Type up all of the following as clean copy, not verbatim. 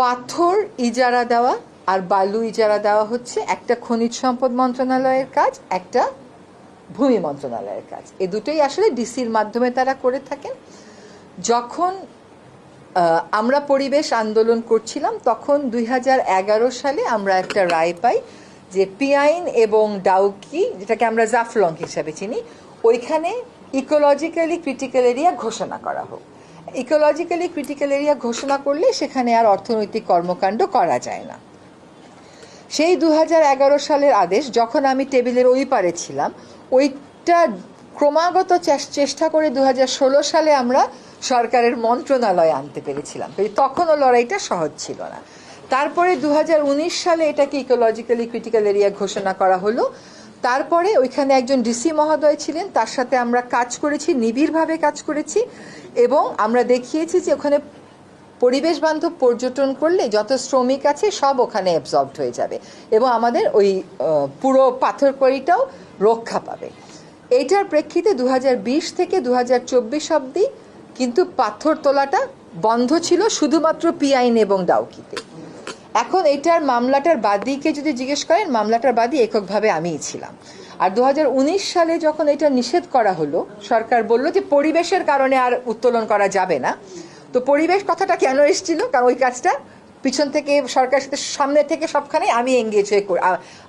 পাথর ইজারা দেওয়া আর বালু ইজারা দেওয়া হচ্ছে একটা খনিজ সম্পদ মন্ত্রণালয়ের কাজ, একটা ভূমি মন্ত্রণালয়ের কাজ। এই দুটোই আসলে ডিসির মাধ্যমে তারা করে থাকেন। যখন আমরা পরিবেশ আন্দোলন করছিলাম তখন 2011 সালে আমরা একটা রায় পাই যে পিয়াইন এবং ডাউকি, যেটাকে আমরা জাফলং হিসাবে চিনি, ওইখানে ইকোলজিক্যালি ক্রিটিক্যাল এরিয়া ঘোষণা করা হোক। ইকোলজিক্যালি ক্রিটিক্যাল এরিয়া ঘোষণা করলে সেখানে আর অর্থনৈতিক কর্মকাণ্ড করা যায় না। সেই 2011 সালের আদেশ যখন আমি টেবিলের ওই পারে ছিলাম, ওইটা ক্রমাগত চেষ্টা করে 2016 সালে আমরা সরকারের মন্ত্রণালয়ে আনতে পেরেছিলাম। তখনও লড়াইটা সহজ ছিল না। তারপরে 2019 সালে এটাকে ইকোলজিক্যালি ক্রিটিক্যাল এরিয়া ঘোষণা করা হলো। তারপরে ওইখানে একজন ডিসি মহোদয় ছিলেন, তার সাথে আমরা কাজ করেছি, নিবিড়ভাবে কাজ করেছি, এবং আমরা দেখিয়েছি যে ওখানে পরিবেশ বান্ধব পর্যটন করলে যত শ্রমিক আছে সব ওখানে অ্যাবজর্বড হয়ে যাবে এবং আমাদের ওই পুরো পাথরকড়িটাও রক্ষা পাবে। এইটার প্রেক্ষিতে 2020 থেকে 2024 অবধি কিন্তু পাথর তোলাটা বন্ধ ছিল শুধুমাত্র পিয়াইন এবং ডাউকিতে। এখন এটার মামলাটার বাদীকে যদি জিজ্ঞেস করেন, মামলাটার বাদী এককভাবে আমিই ছিলাম। আর 2019 সালে যখন এটা নিষেধ করা হলো, সরকার বলল যে পরিবেশের কারণে আর উত্তোলন করা যাবে না। তো পরিবেশ কথাটা কেন এসেছিল? কারণ ওই কাজটা পিছন থেকে সরকারের সাথে সামনে থেকে সবখানে আমি এঙ্গেজ হয়ে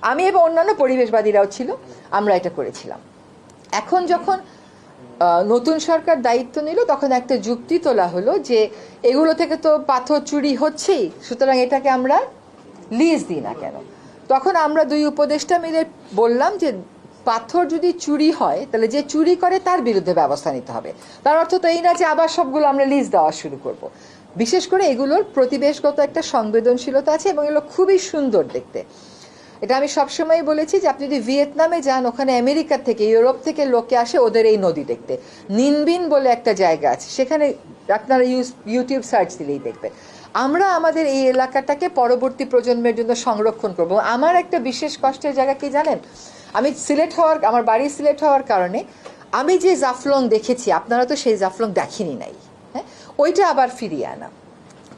আমি এবং অন্যান্য পরিবেশবাদীরাও ছিল, আমরা এটা করেছিলাম। এখন যখন নতুন সরকার দায়িত্ব নিল তখন একটা যুক্তি তোলা হলো যে এগুলো থেকে তো পাথর চুরি হচ্ছেই, সুতরাং এটাকে আমরা লিজ দিই না কেন। তখন আমরা দুই উপদেষ্টা মিলে বললাম যে পাথর যদি চুরি হয় তাহলে যে চুরি করে তার বিরুদ্ধে ব্যবস্থা নিতে হবে। তার অর্থ তো এই না যে আবার সবগুলো আমরা লিজ দেওয়া শুরু করব। বিশেষ করে এগুলোর প্রতিবেশগত একটা সংবেদনশীলতা আছে এবং এগুলো খুবই সুন্দর দেখতে। এটা আমি সবসময় বলেছি যে আপনি যদি ভিয়েতনামে যান, ওখানে আমেরিকা থেকে ইউরোপ থেকে লোকে আসে ওদের এই নদী দেখতে। নিনবিন বলে একটা জায়গা আছে, সেখানে আপনারা ইউটিউব সার্চ দিলেই দেখবেন। আমরা আমাদের এই এলাকাটাকে পরবর্তী প্রজন্মের জন্য সংরক্ষণ করব। আমার একটা বিশেষ কষ্টের জায়গা কি জানেন? আমি আমার বাড়ি সিলেট হওয়ার কারণে আমি যে জাফলং দেখেছি, আপনারা তো সেই জাফলং দেখেনি নাই, হ্যাঁ, ওইটা আবার ফিরিয়ে আনা।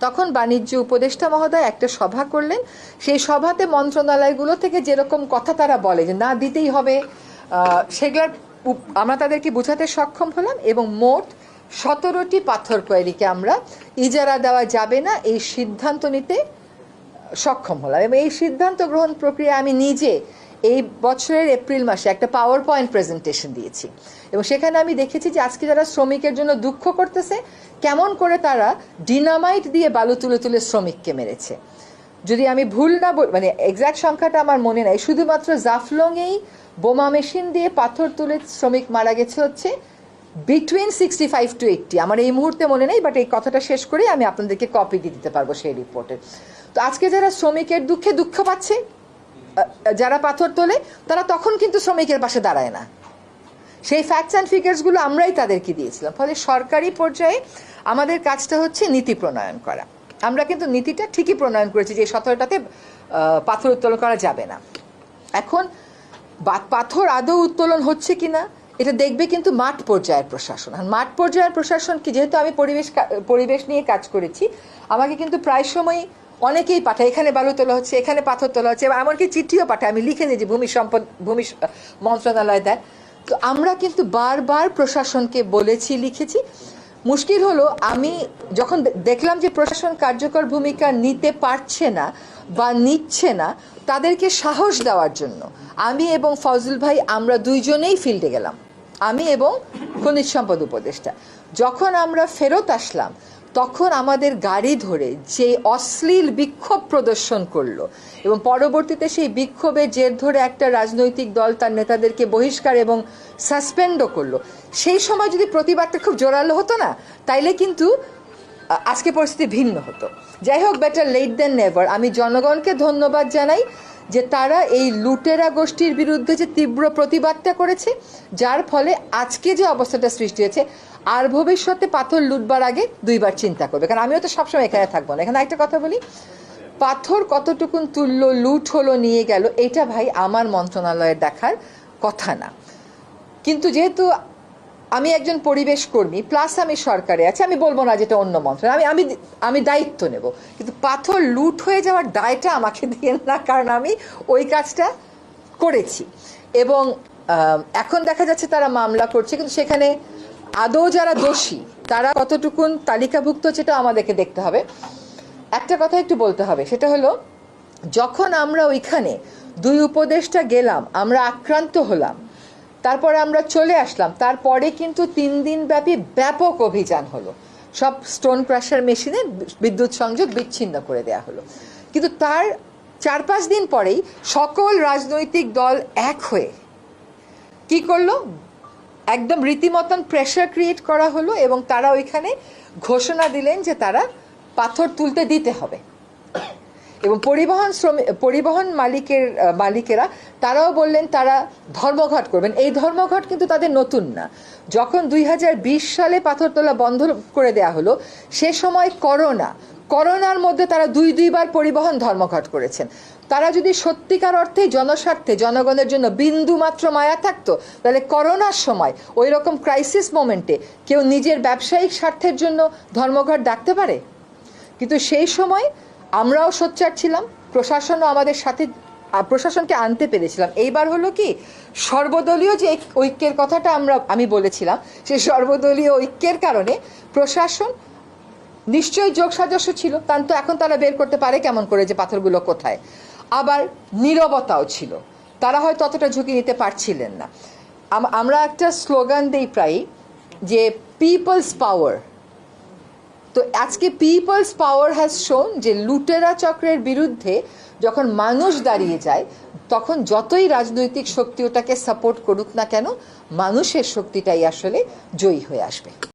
তখন বাণিজ্য উপদেষ্টা মহোদয় একটা সভা করলেন। সেই সভাতে মন্ত্রণালয়গুলো থেকে যেরকম কথা তারা বলে যে না দিতেই হবে, সেগুলোর আমরা তাদেরকে বোঝাতে সক্ষম হলাম এবং মোট 17টি পাথর কোয়ারিকে আমরা ইজারা দেওয়া যাবে না এই সিদ্ধান্ত নিতে সক্ষম হলাম। এবং এই সিদ্ধান্ত গ্রহণ প্রক্রিয়া আমি নিজে এই বছরের এপ্রিল মাসে একটা পাওয়ার পয়েন্ট প্রেজেন্টেশন দিয়েছি এবং সেখানে আমি দেখেছি যে আজকে যারা শ্রমিকের জন্য দুঃখ করতেছে, কেমন করে তারা ডিনামাইট দিয়ে বালু তুলে তুলে শ্রমিককে মেরেছে। যদি আমি ভুল না মানে এক্সাক্ট সংখ্যাটা আমার মনে নাই, শুধুমাত্র জাফলংয়েই বোমা মেশিন দিয়ে পাথর তুলে শ্রমিক মারা গেছে হচ্ছে বিটুইন 65 to 80। আমার এই মুহূর্তে মনে নেই, বাট এই কথাটা শেষ করে আমি আপনাদেরকে কপি দিয়ে দিতে পারবো সেই রিপোর্টের। তো আজকে যারা শ্রমিকের দুঃখে দুঃখ পাচ্ছে, যারা পাথর তোলে, তারা তখন কিন্তু শ্রমিকের পাশে দাঁড়ায় না। সেই ফ্যাক্টস অ্যান্ড ফিগার্সগুলো আমরাই তাদেরকে দিয়েছিলাম। ফলে সরকারি পর্যায়ে আমাদের কাজটা হচ্ছে নীতি প্রণয়ন করা। আমরা কিন্তু নীতিটা ঠিকই প্রণয়ন করেছি যে 17টাতে পাথর উত্তোলন করা যাবে না। এখন পাথর আদৌ উত্তোলন হচ্ছে কিনা এটা দেখবে কিন্তু মাঠ পর্যায়ের প্রশাসন। আর মাঠ পর্যায়ের প্রশাসন কি, যেহেতু আমি পরিবেশ নিয়ে কাজ করেছি, আমাকে কিন্তু প্রায় সময় অনেকেই পাঠায় এখানে বালু তোলা হচ্ছে, এখানে পাথর তোলা হচ্ছে, এবং এমনকি চিঠিও পাঠায়, আমি লিখে দিই যে ভূমি মন্ত্রণালয় দেয়। তো আমরা কিন্তু বারবার প্রশাসনকে বলেছি, লিখেছি। মুশকিল হলো আমি যখন দেখলাম যে প্রশাসন কার্যকর ভূমিকা নিতে পারছে না বা নিচ্ছে না, তাদেরকে সাহস দেওয়ার জন্য আমি এবং ফজল ভাই আমরা দুইজনেই ফিল্ডে গেলাম, আমি এবং খনিজ সম্পদ উপদেষ্টা। যখন আমরা ফেরত আসলাম তখন আমাদের গাড়ি ধরে যে অশ্লীল বিক্ষোভ প্রদর্শন করলো এবং পরবর্তীতে সেই বিক্ষোভের জের ধরে একটা রাজনৈতিক দল তার নেতাদেরকে বহিষ্কার এবং সাসপেন্ডও করলো, সেই সময় যদি প্রতিবাদটা খুব জোরালো হতো না, তাইলে কিন্তু আজকে পরিস্থিতি ভিন্ন হতো। যাই হোক, বেটার লেট দেন নেভার। আমি জনগণকে ধন্যবাদ জানাই যে তারা এই লুটেরা গোষ্ঠীর বিরুদ্ধে যে তীব্র প্রতিবাদটা করেছে, যার ফলে আজকে যে অবস্থাটা সৃষ্টি হয়েছে। আর ভবিষ্যতে পাথর লুটবার আগে দুইবার চিন্তা করবে, কারণ আমিও তো সবসময় এখানে থাকবো না। এখানে একটা কথা বলি, পাথর কতটুকুন তুললো, লুট হলো, নিয়ে গেল, এটা ভাই আমার মন্ত্রণালয়ের দেখার কথা না। কিন্তু যেহেতু আমি একজন পরিবেশ কর্মী প্লাস আমি সরকারে আছি, আমি বলবো না যেটা অন্য মন্ত্রণালয়, আমি আমি আমি দায়িত্ব নেব, কিন্তু পাথর লুট হয়ে যাওয়ার দায়টা আমাকে দিয়ে না, কারণ আমি ওই কাজটা করেছি। এবং এখন দেখা যাচ্ছে তারা মামলা করছে, কিন্তু সেখানে আদৌ যারা দোষী তারা কতটুকুন তালিকাভুক্ত সেটা আমাদেরকে দেখতে হবে। একটা কথা একটু বলতে হবে, সেটা হলো যখন আমরা ওইখানে 2 উপদেষ্টা গেলাম, আমরা আক্রান্ত হলাম, তারপরে আমরা চলে আসলাম, তারপরে কিন্তু 3 দিন ব্যাপী ব্যাপক অভিযান হলো, সব স্টোন ক্রাশার মেশিনে বিদ্যুৎ সংযোগ বিচ্ছিন্ন করে দেয়া হলো। কিন্তু তার 4-5 দিন পরেই সকল রাজনৈতিক দল এক হয়ে কি করলো, একদম রীতিমতন প্রেশার ক্রিয়েট করা হলো এবং তারা ওইখানে ঘোষণা দিলেন যে তারা পাথর তুলতে দিতে হবে। এবং পরিবহন মালিকেরা তারাও বললেন তারা ধর্মঘট করবেন। এই ধর্মঘট কিন্তু তাদের নতুন না, যখন 2020 সালে পাথর তোলা বন্ধ করে দেয়া হলো সে সময় করোনার মধ্যে তারা 2বার পরিবহন ধর্মঘট করেছেন। তারা যদি সত্যিকার অর্থে জনস্বার্থে জনগণের জন্য বিন্দু মাত্র মায়া থাকতো, তাহলে করোনার সময় ওই রকম ক্রাইসিস মোমেন্টে কেউ নিজের ব্যবসায়িক স্বার্থের জন্য ধর্মঘট ডাকতে পারে? কিন্তু সেই সময় আমরাও সোচ্চার ছিলাম, প্রশাসনও আমাদের সাথে, প্রশাসনকে আনতে পেরেছিলাম। এইবার হলো কি, সর্বদলীয় যে ঐক্যের কথাটা আমি বলেছিলাম, সেই সর্বদলীয় ঐক্যের কারণে প্রশাসন নিশ্চয়ই যোগসাজস্য ছিল, তার তো এখন তারা বের করতে পারে কেমন করে যে পাথরগুলো কোথায়। আবার নীরবতাও ছিল, তারা হয়তো অতটা ঝুঁকি নিতে পারছিলেন না। আমরা একটা স্লোগান দিই প্রায়, যে পিপলস পাওয়ার। তো আজকে পিপলস পাওয়ার হ্যাজ শোন যে লুটেরা চক্রের বিরুদ্ধে যখন মানুষ দাঁড়িয়ে যায়, তখন যতই রাজনৈতিক শক্তি ওটাকে সাপোর্ট করুক না কেন, মানুষের শক্তিটাই আসলে জয়ী হয়ে আসবে।